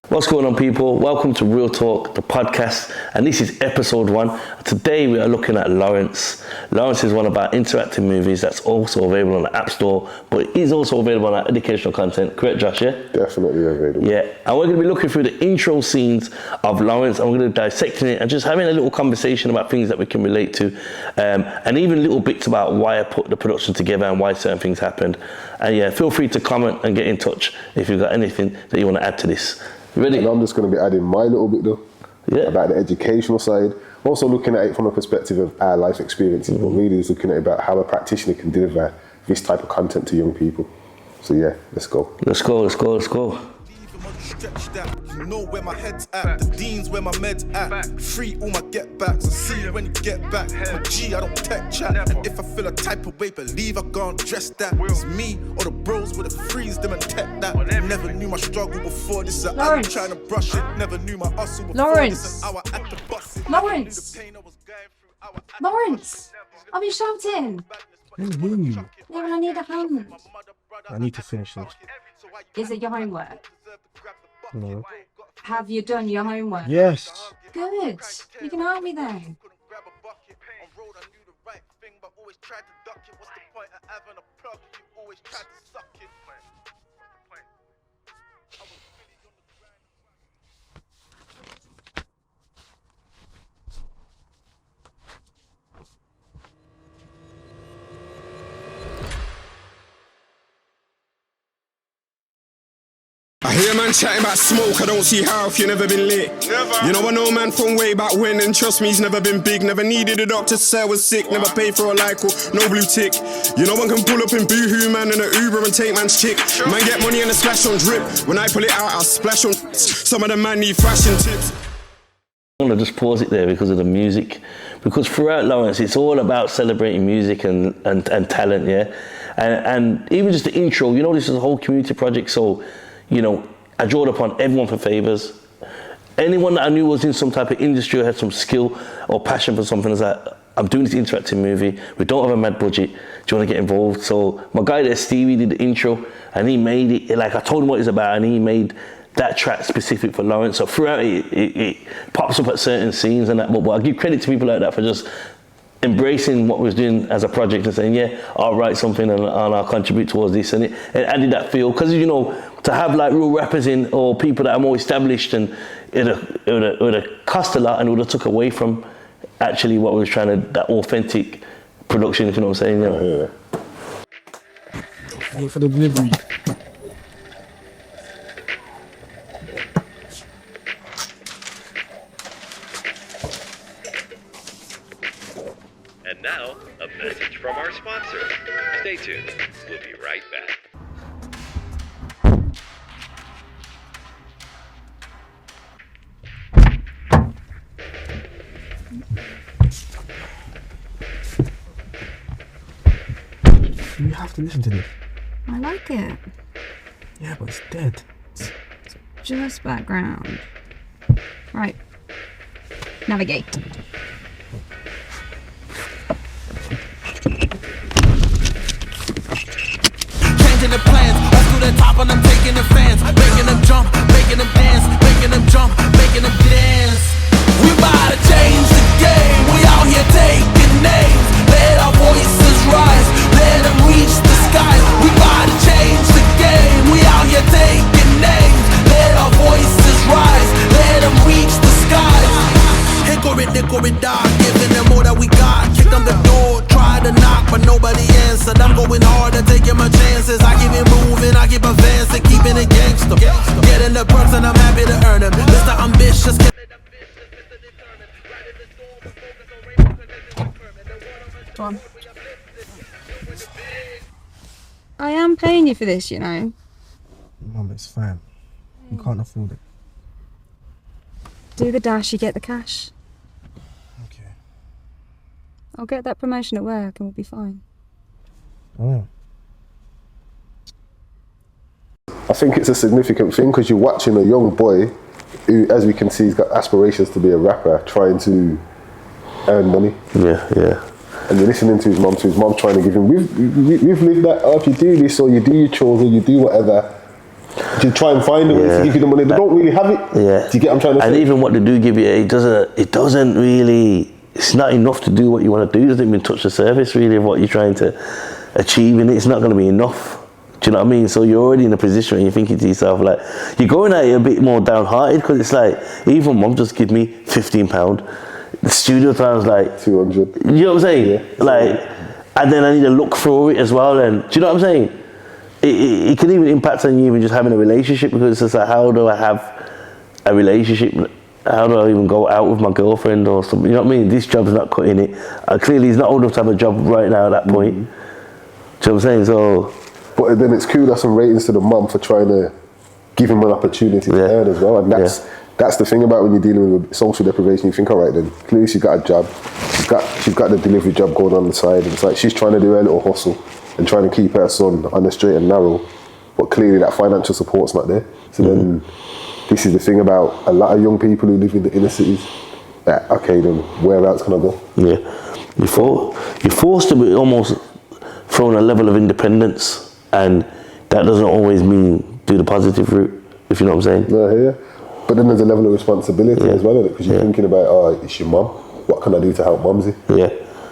What's going on, people? Welcome to Real Talk, the podcast, and this is episode 1. Today we are looking at Lawrence. Lawrence is one of our interactive movies that's also available on the App Store, but it is also available on our educational content. Correct, Josh, yeah? Definitely available. Yeah, and we're going to be looking through the intro scenes of Lawrence, and we're going to be dissecting it and just having a little conversation about things that we can relate to, and even little bits about why I put the production together and why certain things happened. And yeah, feel free to comment and get in touch if you've got anything that you want to add to this. Ready? And I'm just going to be adding my little bit though, about the educational side. Also looking at it from a perspective of our life experiences, but really just looking at it about how a practitioner can deliver this type of content to young people. So yeah, let's go. Let's go. Stretched out, you know where my head's at. The dean's where my med's at. Free all my get backs. I see you when you get back. My G, I don't tech chat. And if I feel a type of way, believe I can't dress that. It's me or the bros with a freeze them and tech that. Never knew my struggle before this. I'm trying to brush it. Never knew my hustle before this. Lawrence, I'll be shouting. Yeah, I need a hand. I need to finish this. Is it your homework? No. Have you done your homework? Yes. Good. You can help me then. I hear man chatting about smoke, I don't see how if you never been lit. Never. You know I know man from way back when, and trust me he's never been big. Never needed a doctor to say I was sick. Never paid for a like or no blue tick. You know one can pull up in Boohoo man in a Uber and take man's chick. Man get money and a splash on drip. When I pull it out I'll splash on. Some of them man need fashion tips. I'm going to just pause it there because of the music. Because throughout Lawrence, it's all about celebrating music and talent, yeah? And even just the intro, you know, this is a whole community project, so, you know, I drawed upon everyone for favours. Anyone that I knew was in some type of industry or had some skill or passion for something, is like, I'm doing this interactive movie, we don't have a mad budget, do you want to get involved? So my guy there, Stevie, did the intro, and he made it, like I told him what it's about, and he made that track specific for Lawrence. So throughout it pops up at certain scenes and that, but I give credit to people like that for just embracing what we was doing as a project and saying, yeah, I'll write something and I'll contribute towards this, and it added that feel, because you know, to have like real rappers in or people that are more established, and it would have cost a lot and it would have took away from actually what we was trying to, that authentic production, if you know what I'm saying. You know? Wait for the delivery. And now, a message from our sponsor. Stay tuned. We'll be right back. You have to listen to this. I like it. Yeah, but it's dead. Just background. Right. Navigate. Changing the plans, up to the top and I'm taking the fans. Making them jump, making them dance, making them jump, making them dance. We about to change the game, we out here taking names. Let our voices rise, let them reach the skies. We about to change the game, we out here taking names. Let our voices rise, let them reach the skies. Hickory dock, giving them all that we got. Kick on the door, try to knock, but nobody answered. I'm going hard and taking my chances. I keep it moving, I keep advancing, keeping it gangster. Getting the perks and I'm happy to earn them. Mr. Ambitious. Go on. I am paying you for this, you know. Mum, it's fine. You can't afford it. Do the dash, you get the cash. Okay. I'll get that promotion at work and we'll be fine. Oh. I think it's a significant thing because you're watching a young boy who, as we can see, has got aspirations to be a rapper, trying to earn money. Yeah. And you're listening to his mom trying to give him, we've lived that up, you do this or you do your chores or you do whatever. to try and find a way to give you the money. They don't really have it. Yeah. Do you get what I'm trying to say? And even what they do give you, it doesn't really, it's not enough to do what you want to do. It doesn't even touch the surface really of what you're trying to achieve, and it's not going to be enough. Do you know what I mean? So you're already in a position where you're thinking to yourself, like, you're going at it a bit more downhearted, because it's like, even mum just give me £15. The studio time's like 200. You know what I'm saying? Yeah. Like, and then I need to look through it as well. And do you know what I'm saying? It can even impact on you even just having a relationship, because it's just like, how do I have a relationship? How do I even go out with my girlfriend or something? You know what I mean? This job's not cutting it. Clearly, he's not old enough to have a job right now at that point. Do you know what I'm saying? So, but then it's cool. That's some ratings to the mum for trying to give him an opportunity to earn as well. And that's the thing about when you're dealing with social deprivation. You think, all right, then clearly she's got a job. She's got the delivery job going on the side. And it's like she's trying to do her little hustle and trying to keep her son on the straight and narrow. But clearly that financial support's not there. So then this is the thing about a lot of young people who live in the inner cities. That, okay, then where else can I go? Yeah, you're forced to be almost thrown a level of independence, and that doesn't always mean do the positive route, if you know what I'm saying. Yeah. But then there's a level of responsibility as well, because you're thinking about, oh, it's your mum. What can I do to help mumsy? Yeah.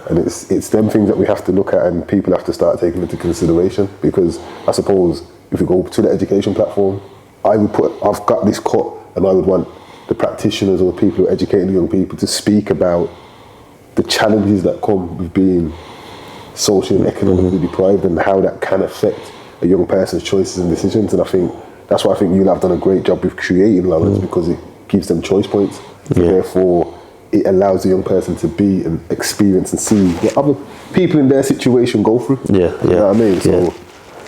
And it's them things that we have to look at, and people have to start taking into consideration. Because I suppose if we go to the education platform, I've got this cut, and I would want the practitioners or the people who are educating the young people to speak about the challenges that come with being socially and economically deprived, and how that can affect a young person's choices and decisions. And I think that's why I think you'll have done a great job with creating Lawrence, because it gives them choice points. Therefore, it allows the young person to be and experience and see what other people in their situation go through. You know what I mean? So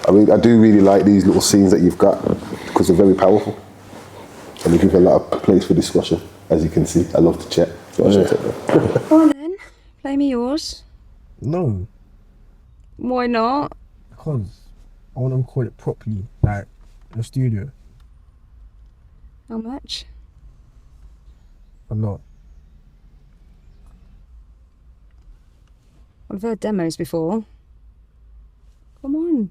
I do really like these little scenes that you've got, because they're very powerful. And they give a lot of place for discussion, as you can see. I love to chat. So I should take that. Go on then, play me yours. No. Why not? Because I want to record it properly, like in the studio. How much? A lot. I've heard demos before. Come on.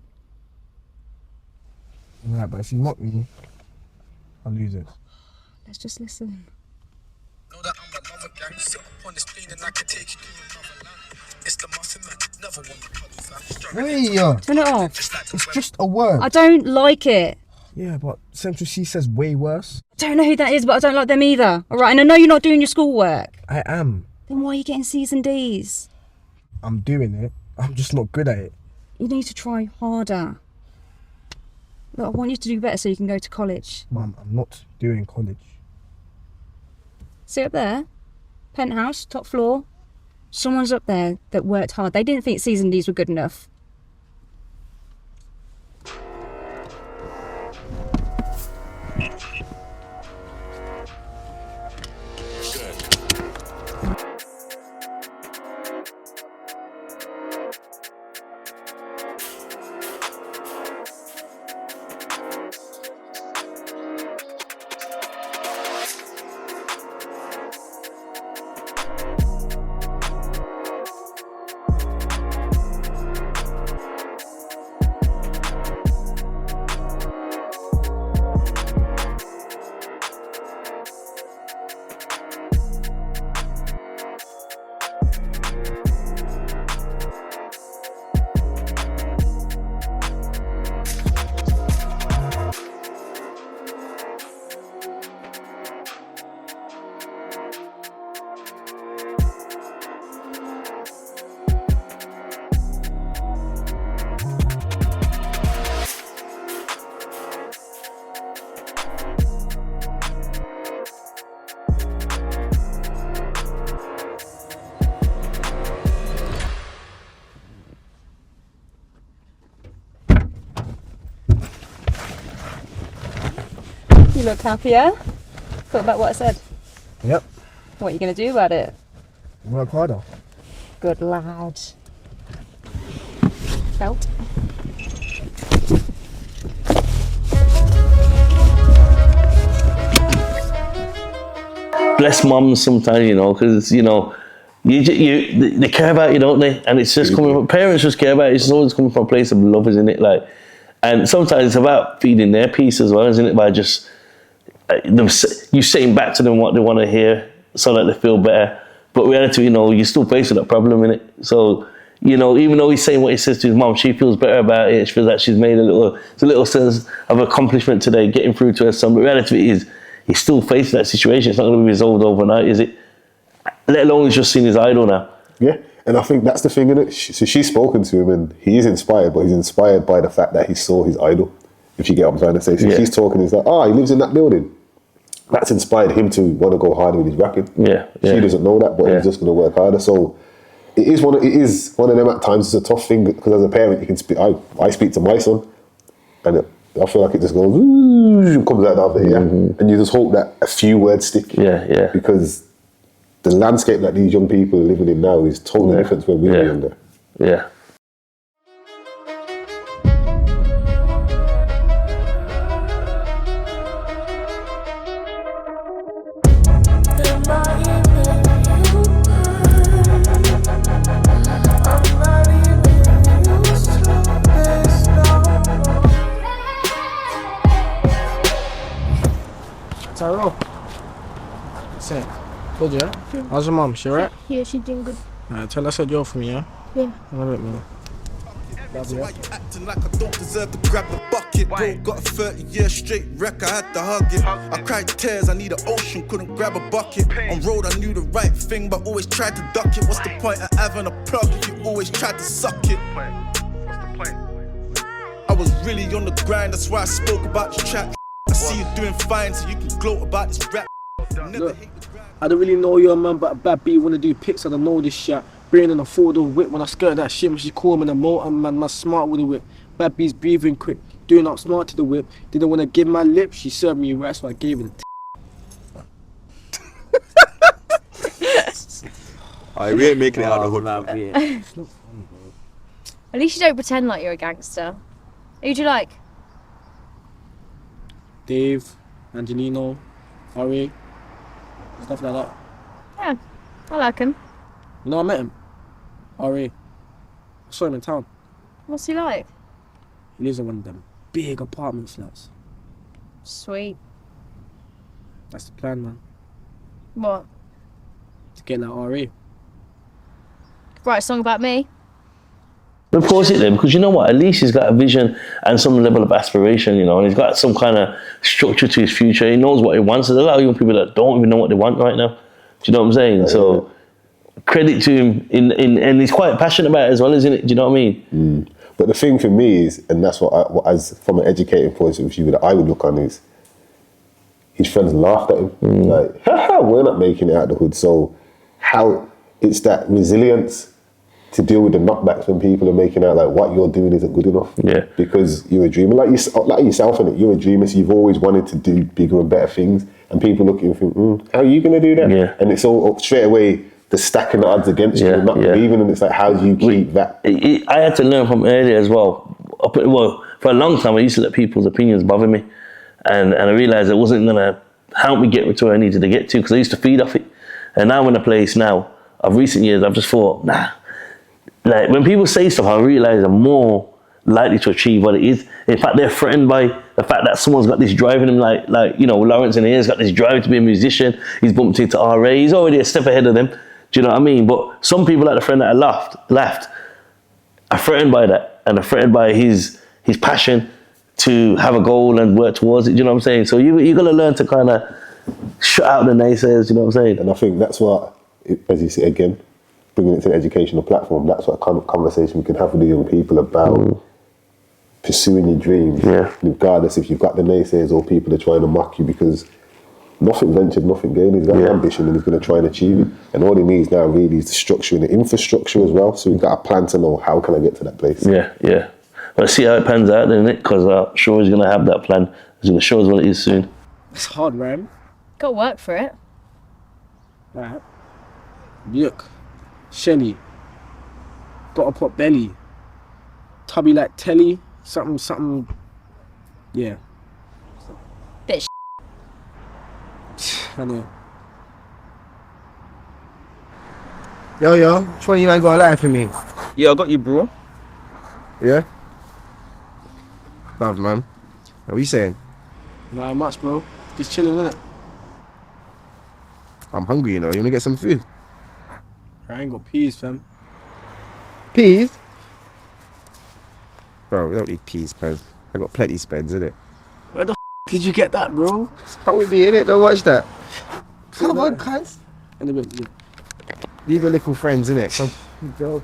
Right, but if you mock me, I'll lose it. Let's just listen. Know that I'm another gang, sit up on this plane and I can take you to another land. It's the muffin man, never want to cuddle fam. Hey, Turn it off. it's just a word. I don't like it. Yeah, but Central C says way worse. I don't know who that is, but I don't like them either. All right, and I know you're not doing your schoolwork. I am. Then why are you getting C's and D's? I'm doing it. I'm just not good at it. You need to try harder. Look, I want you to do better so you can go to college. Mum, I'm not doing college. See up there? Penthouse, top floor. Someone's up there that worked hard. They didn't think C's and D's were good enough. You look happier. Thought about what I said. Yep. What are you going to do about it? Work harder. Good lad. Belt. Bless mums sometimes, you know, because, you know, they care about you, don't they? And it's just coming from, parents just care about it. It's always coming from a place of love, isn't it? Like, And sometimes it's about feeding their piece as well, isn't it? By just you saying back to them what they want to hear so that they feel better. But reality, you're still facing that problem, innit? So, even though he's saying what he says to his mom, she feels better about it. She feels like she's made a little sense of accomplishment today, getting through to her son. But reality is, he's still facing that situation. It's not going to be resolved overnight, is it? Let alone he's just seen his idol now. Yeah, and I think that's the thing, innit? So she's spoken to him and he is inspired, but he's inspired by the fact that he saw his idol, if you get what I'm trying to say. So she's talking, he's like, he lives in that building. That's inspired him to want to go harder with his rapping. Yeah. She doesn't know that, but he's just going to work harder. So it is one of them at times. It's a tough thing because as a parent, you can speak. I speak to my son, and I feel like it just goes, comes out the other ear, and you just hope that a few words stick. Yeah. Because the landscape that these young people are living in now is totally different when we were younger. Yeah. Tyrell. Say, told you, yeah? How's your mum? She alright? Yeah, she's doing good. Tell her I said you're for me, yeah? Yeah. I love it, man. So why you acting like I don't deserve to grab the bucket? Bro, got a 30-year straight wreck, I had to hug it. I cried tears, I need an ocean, couldn't grab a bucket. On road, I knew the right thing, but always tried to duck it. What's the point of having a plug if you always tried to suck it? I was really on the grind, that's why I spoke about this trap. I see you doing fine, so you can gloat about this rap. Look, I don't really know your man, but a bad B wanna do pics, I don't know this shit. Brain in a four-door whip, when I skirt that shit, when she call me in the motor, man, my smart with the whip. Bad B's breathing quick, doing up smart to the whip. Didn't wanna give my lip, she served me right, so I gave her the we ain't making it out of the hood. At least you don't pretend like you're a gangster. Who do you like? Dave, Angelino, Ari, stuff like that. Yeah, I like him. You know, I met him. Ari. I saw him in town. What's he like? He lives in one of them big apartment flats. Sweet. That's the plan, man. What? To get that Ari. Write a song about me? Of course it did, because you know what? At least he's got a vision and some level of aspiration, and he's got some kind of structure to his future. He knows what he wants. There's a lot of young people that don't even know what they want right now. Do you know what I'm saying? So credit to him, and he's quite passionate about it as well, isn't it? Do you know what I mean? But the thing for me is, and that's what as from an educating point of view that I would look on is, his friends laughed at him. Like, haha, we're not making it out of the hood. So how it's that resilience to deal with the knockbacks when people are making out like what you're doing isn't good enough. Yeah. Because you're a dreamer. Like yourself, innit? You're a dreamer, so you've always wanted to do bigger and better things. And people look at you and think, how are you going to do that? Yeah. And it's all straight away, the stacking the odds against you and not believing, and it's like, how do you keep that? I had to learn from earlier as well. For a long time, I used to let people's opinions bother me. And I realised it wasn't going to help me get to where I needed to get to, because I used to feed off it. And now I'm in a place now, of recent years, I've just thought, nah. Like, when people say stuff, I realise I'm more likely to achieve what it is. In fact, they're threatened by the fact that someone's got this drive in him, like Lawrence in here's got this drive to be a musician. He's bumped into RA. He's already a step ahead of them. Do you know what I mean? But some people, like the friend that I left, are threatened by that, and are threatened by his passion to have a goal and work towards it. Do you know what I'm saying? So you're going to learn to kind of shut out the naysayers. Do you know what I'm saying? And I think that's what, as you say again, bringing it to an educational platform, that's what kind of conversation we can have with the young people about pursuing your dreams, regardless if you've got the naysayers or people are trying to mock you, because nothing ventured, nothing gained. He's got an ambition and he's going to try and achieve it. And all he needs now really is the structure and the infrastructure as well. So we've got a plan to know how can I get to that place. Yeah. But see how it pans out, then, innit? Because I'm sure he's going to have that plan. He's going to show us what it is soon. It's hard, man. Got to work for it. Right. Look. Shelly, got a pot belly, tubby like telly, something, yeah. Bitch. I know. Yo, which one you ain't got a lie for me? Yeah, I got you, bro. Yeah? Love, man. What are you saying? Not much, bro. Just chilling, innit? I'm hungry, you know. You wanna get some food? I ain't got peas, fam. Peas? Bro, we don't need peas, man. I got plenty spends, innit? Where the did you get that, bro? Come with me, innit? Don't watch that. See Come on, that? cuz. In a bit, yeah. Leave your little friends, innit? Come. Bro.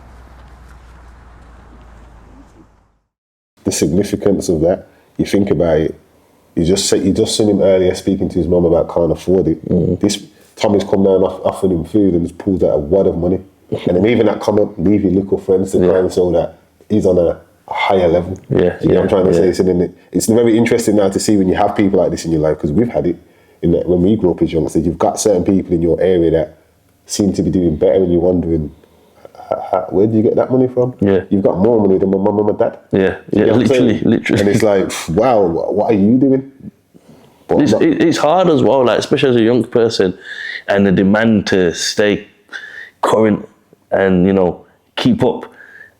The significance of that, you think about it, you just seen him earlier speaking to his mum about can't afford it. This Tommy's come down offering him food and just pulls out a wad of money. And then even that comment, leave your little friends to try and show that he's on a higher level. Yeah, you know what I'm trying to say? So then it's very interesting now to see when you have people like this in your life, because we've had it in that when we grew up as youngsters, you've got certain people in your area that seem to be doing better and you're wondering, where do you get that money from? Yeah. You've got more money than my mum and my dad. Yeah, You know what I'm literally. saying? And it's like, wow, what are you doing? But It's hard as well, like especially as a young person, and the demand to stay current and keep up,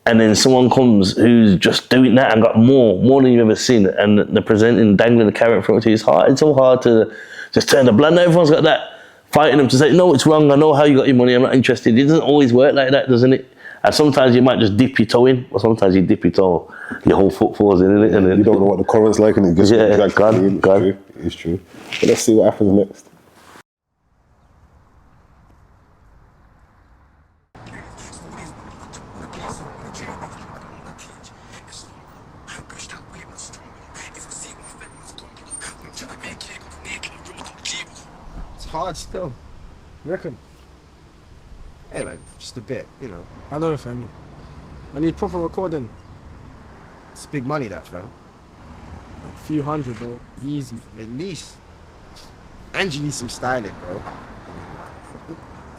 and then someone comes who's just doing that and got more than you've ever seen, and they're presenting, dangling the carrot in front of you. It's hard. It's so hard to just turn the blind. Everyone's got that fighting them to say, no, it's wrong. I know how you got your money. I'm not interested. It doesn't always work like that, doesn't it? And sometimes you might just dip your toe in, or sometimes you dip your toe, your whole foot falls in it. And then you don't know what the current's like, and it just gone. It's true. But let's see what happens next. It's hard still. You reckon? Hey, like, just a bit, you know. I know, fam. I need proper recording. It's big money, that, fam. A few hundred, bro. Easy. At least. And you need some styling, bro.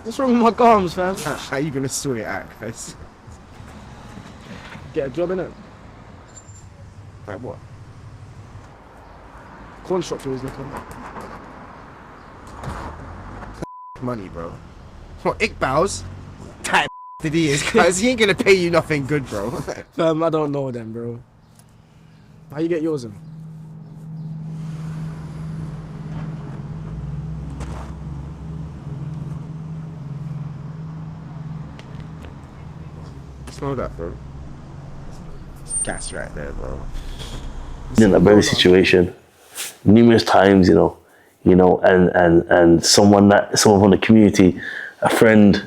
What's wrong with my gums, fam? How you gonna sort it out, guys? Get a job, innit? Like what? Construction is looking. Money, bro. What, Iqbal's? Type that he is, guys. He ain't gonna pay you nothing good, bro. Fam, I don't know them, bro. How you get yours in? Smell that, bro. Gas right there, bro. In that very situation, numerous times, and someone from the community, a friend,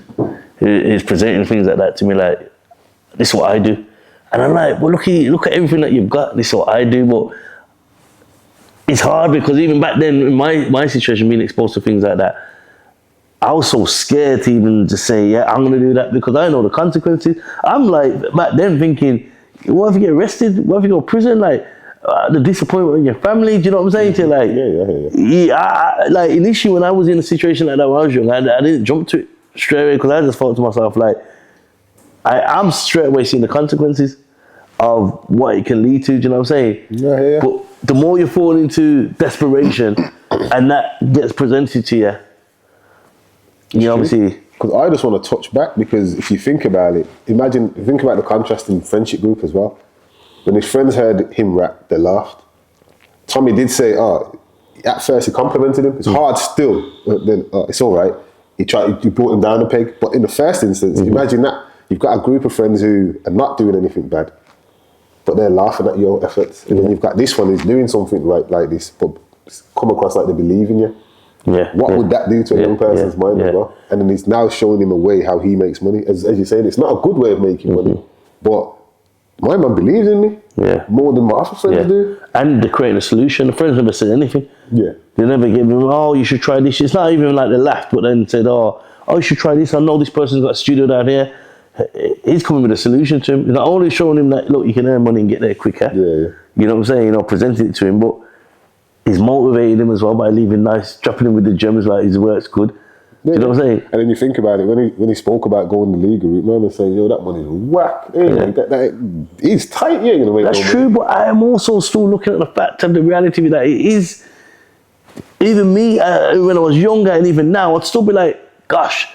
is presenting things like that to me, like, this is what I do. And I'm like, well, look at everything that you've got, this is what I do. But it's hard because even back then, in my situation, being exposed to things like that, I was so scared to even just say, yeah, I'm going to do that because I know the consequences. I'm like, back then thinking, what if you get arrested? What if you go to prison? Like, the disappointment in your family, do you know what I'm saying to you? Like, like initially when I was in a situation like that when I was young, I didn't jump to it straight away because I just thought to myself, like, I'm straight away seeing the consequences of what it can lead to, do you know what I'm saying? Yeah. But the more you fall into desperation and that gets presented to you, obviously... Because I just want to touch back, because if you think about it, think about the contrast in friendship group as well. When his friends heard him rap, they laughed. Tommy did say, at first he complimented him. It's hard still, but then it's all right. He brought him down a peg. But in the first instance, imagine that. You've got a group of friends who are not doing anything bad, but they're laughing at your efforts. And then you've got this one who's doing something like this, but come across like they believe in you. What would that do to a young person's mind as well? And then he's now showing him a way how he makes money. As you're saying, it's not a good way of making money, but my man believes in me more than my other friends do. And they're creating a solution. The friends never said anything. Yeah. They never gave him, you should try this. It's not even like they laughed, but then said, you should try this. I know this person's got a studio down here. He's coming with a solution to him. He's not only showing him that, look, you can earn money and get there quicker. You know what I'm saying? Presenting it to him, but he's motivated him as well by leaving dropping him with the gems like his work's good. You know what I'm saying? And then you think about it, when he spoke about going the legal route, man, and saying, yo, that money's whack. He's tight, you ain't gonna make That's no true, money. but I am also still looking at the fact of the reality of that it is, even me, when I was younger and even now, I'd still be like, gosh,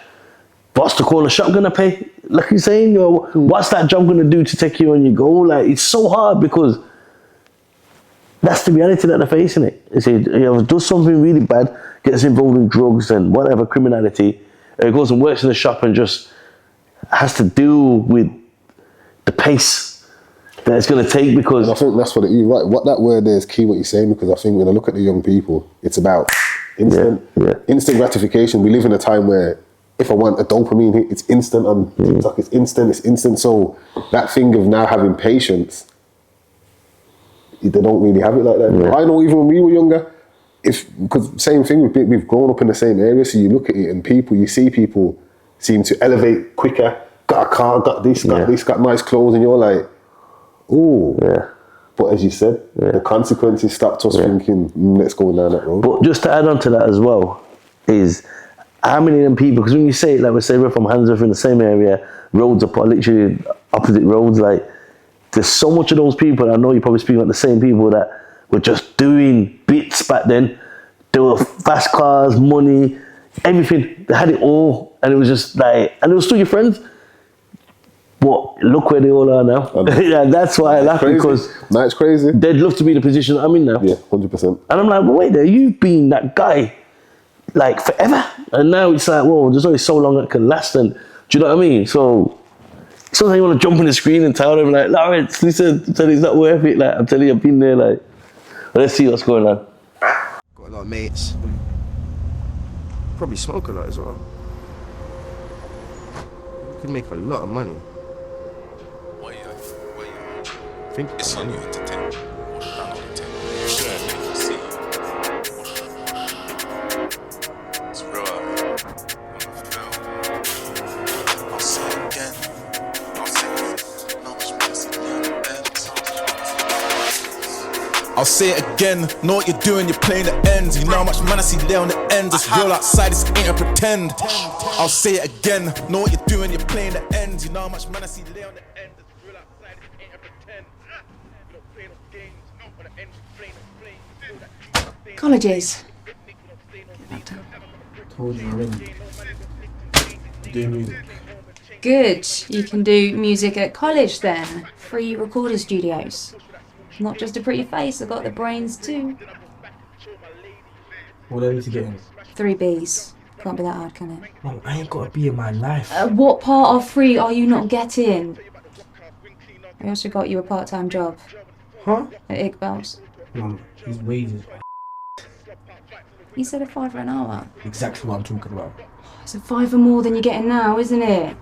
what's the call a shop gonna pay? Like you're saying, what's that job gonna do to take you on your goal? Like, it's so hard because that's the reality that they're facing it. You see, does something really bad, gets involved in drugs and whatever, criminality, goes and works in the shop and just has to deal with the pace that it's going to take because... And I think that's what you're right. What that word there is key, what you're saying, because I think when I look at the young people, it's about instant gratification. We live in a time where if I want a dopamine hit, it's instant on TikTok, it's instant. So that thing of now having patience, they don't really have it like that. I know even when we were younger, because same thing, we've grown up in the same area, so you look at it and you see people seem to elevate quicker, got a car, got this, got nice clothes, and you're like, oh. Yeah. But as you said, the consequences stopped us thinking, let's go down that road. But just to add on to that as well, is how many of them people, because when you say it, like we say we're from Handsworth in the same area, roads are literally opposite roads, like there's so much of those people, I know you're probably speaking about the same people that were just doing bits back then. There were fast cars, money, everything. They had it all, and it was just like, and it was still your friends. But look where they all are now. Yeah, that's why I laugh, because it's crazy. They'd love to be the position I'm in now. Yeah, 100%. And I'm like, well, wait there, you've been that guy like forever, and now it's like, whoa, there's only so long that can last. And do you know what I mean? So sometimes you want to jump on the screen and tell them like, Lawrence, listen, it's not worth it. Like I'm telling you, I've been there. Like, let's see what's going on. Got a lot of mates. Probably smoke a lot as well. You could make a lot of money. I think it's on you to take. I'll say it again, know what you're doing, you're playing the ends. You know how much man I see there on the ends. It's real outside, this ain't a pretend. I'll say it again, know what you're doing, you're playing the ends. You know how much man I see there on the ends. It's real outside, this ain't a pretend. You don't play no games, no, on the end, playing. Colleges. Told you already. Do music. Good. You can do music at college then. Free recorder studios. Not just a pretty face, I've got the brains too. What do I need to get in? 3 Bs. Can't be that hard, can it? Mom, I ain't got a B in my life. What part of free are you not getting? I also got you a part-time job. Huh? At Iqbal's. Mom, his wages. You said a £5 an hour. Exactly what I'm talking about. It's a £5 more than you're getting now, isn't it?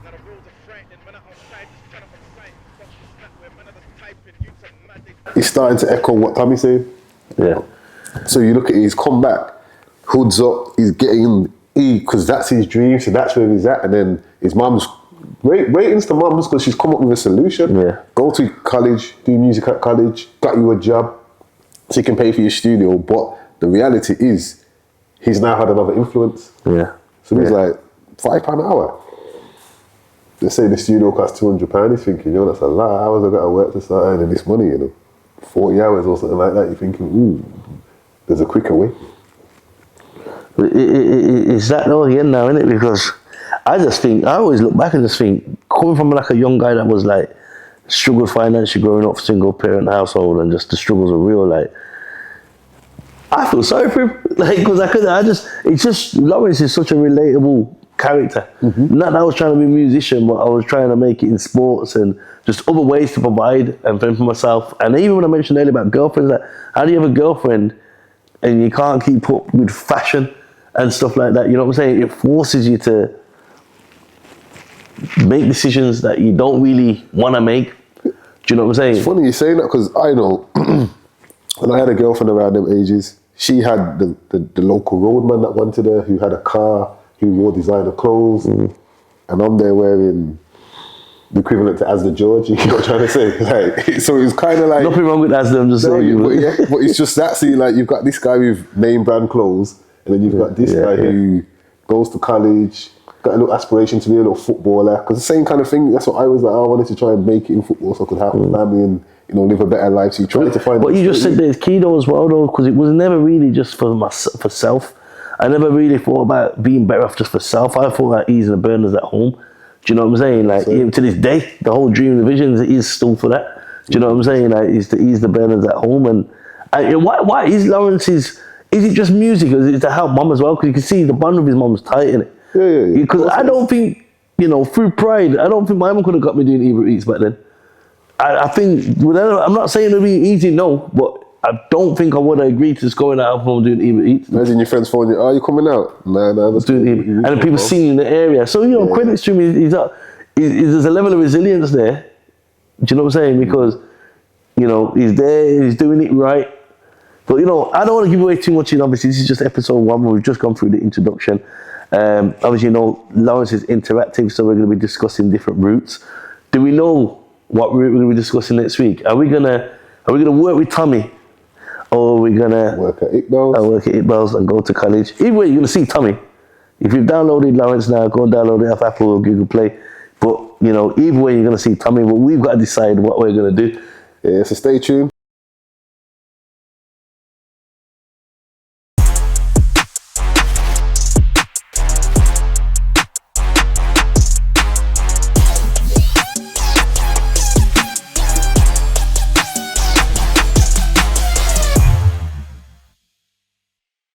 He's starting to echo what Tommy's saying. Yeah. So you look at it, he's come back, hoods up, he's getting because that's his dream, so that's where he's at. And then his mum's ratings to mum's because she's come up with a solution. Yeah. Go to college, do music at college, got you a job, so you can pay for your studio. But the reality is, he's now had another influence. Yeah. So he's like, £5 an hour. They say the studio costs £200. He's thinking, that's a lot of hours I got to work to start earning this money, 40 hours or something like that. You're thinking, ooh, there's a quicker way. It's that though again now, isn't it? Because I always look back and just think, coming from like a young guy that was like struggled financially growing up, single parent household, and just the struggles are real. Like, I feel sorry for him, like, because Lawrence is such a relatable character. Not that I was trying to be a musician, but I was trying to make it in sports and just other ways to provide and fend for myself. And even when I mentioned earlier about girlfriends, like, how do you have a girlfriend and you can't keep up with fashion and stuff like that? You know what I'm saying? It forces you to make decisions that you don't really want to make. Do you know what I'm saying? It's funny you saying that, because I know when I had a girlfriend around them ages, she had the local roadman that wanted her, who had a car, who wore designer clothes, and I'm there wearing the equivalent to Asda George. You know what I'm trying to say? Like, so it was kind of like nothing wrong with Asda. I'm just saying, but it's just that. See, like, you've got this guy with name brand clothes, and then you've got this guy who goes to college, got a little aspiration to be a little footballer. Because the same kind of thing. That's what I was like. I wanted to try and make it in football so I could help my family and live a better life. So you try to find. What you just said there is key though as well, though, because it was never really just for self. I never really thought about being better off just for self. I thought about easing the burdens at home. Do you know what I'm saying? Like, even to this day, the whole dream and the visions is still for that. Do you know what I'm saying? Like, is to ease the burdens at home. And And why is Lawrence's? Is it just music, or is it to help mum as well? Because you can see the bond with his mum's tight in it. Yeah. Because I don't think, through pride, I don't think my mum could have got me doing Uber Eats back then. I think, I'm not saying it'll be easy, no, but I don't think I would have agreed to just going out and doing Uber Eats. Imagine your friends phoning you, you coming out? Nah, let's doing Uber Eats. And then people seeing you in the area. So, credits to him, there's a level of resilience there. Do you know what I'm saying? Because, he's there, he's doing it right. But, I don't want to give away too much. Obviously, this is just episode 1 where we've just gone through the introduction. Obviously, Lawrence is interactive, so we're going to be discussing different routes. Do we know what route we're going to be discussing next week? Are we gonna work with Tommy, or are we gonna work at Iqbal's and go to college? Either way, you're gonna see Tommy. If you've downloaded Lawrence now, go and download it off Apple or Google Play. But either way, you're gonna see Tommy. But we've got to decide what we're gonna do. Yeah, so stay tuned.